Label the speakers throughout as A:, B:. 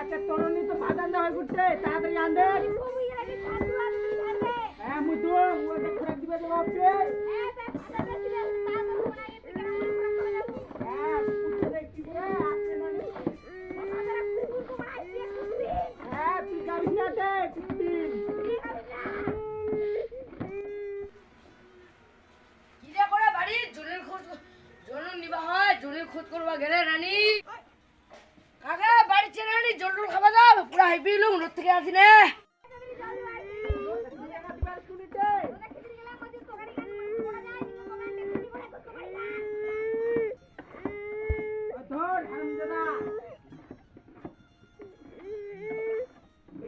A: একটা তরুণী তো বাজান যাবে ঘুরতে তাড়াতাড়ি আনবে হ্যাঁ মুদু ওকে খরাক দিবে তো বাপে হ্যাঁ পুষে দেখি রে আসছে না হ্যাঁ তুই যাবি না তে দিন
B: কিরে করে বাড়ি জনের খোঁজ জনের নিবা হয় জনের খোঁজ করবা গেলে রানী কাকা বাড়ি ছেড়ে রানী জল খাবা দাও পুরা হাইপি লুম রোদ থেকে আসি না
A: ধর হারামজাদা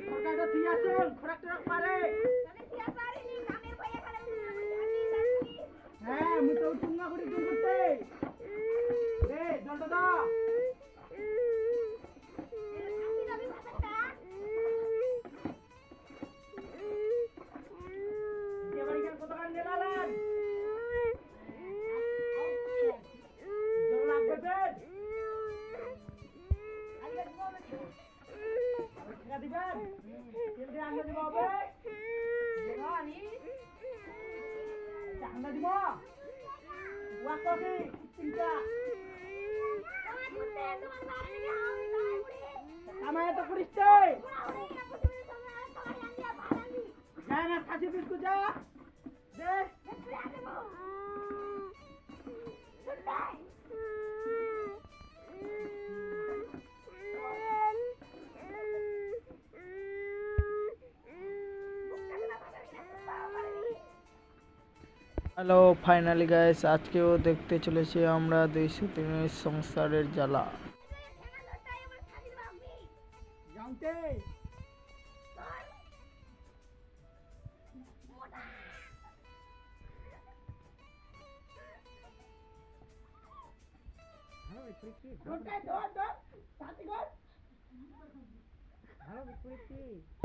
A: খোরাকটা তুই আসুন খোরাক টরাক পারে হ্যাঁ মুই তো চুঙ্গা করে দূর করতে রে জলটা দাও আমায় তো করিস যা না খাসি বিস্কুট যা দে হ্যালো ফাইনালি গাইস আজকেও দেখতে চলেছি আমরা 203 সংসারের জ্বালা জানতে ধর ধর ধর সাথী কর ভালো বিক্রি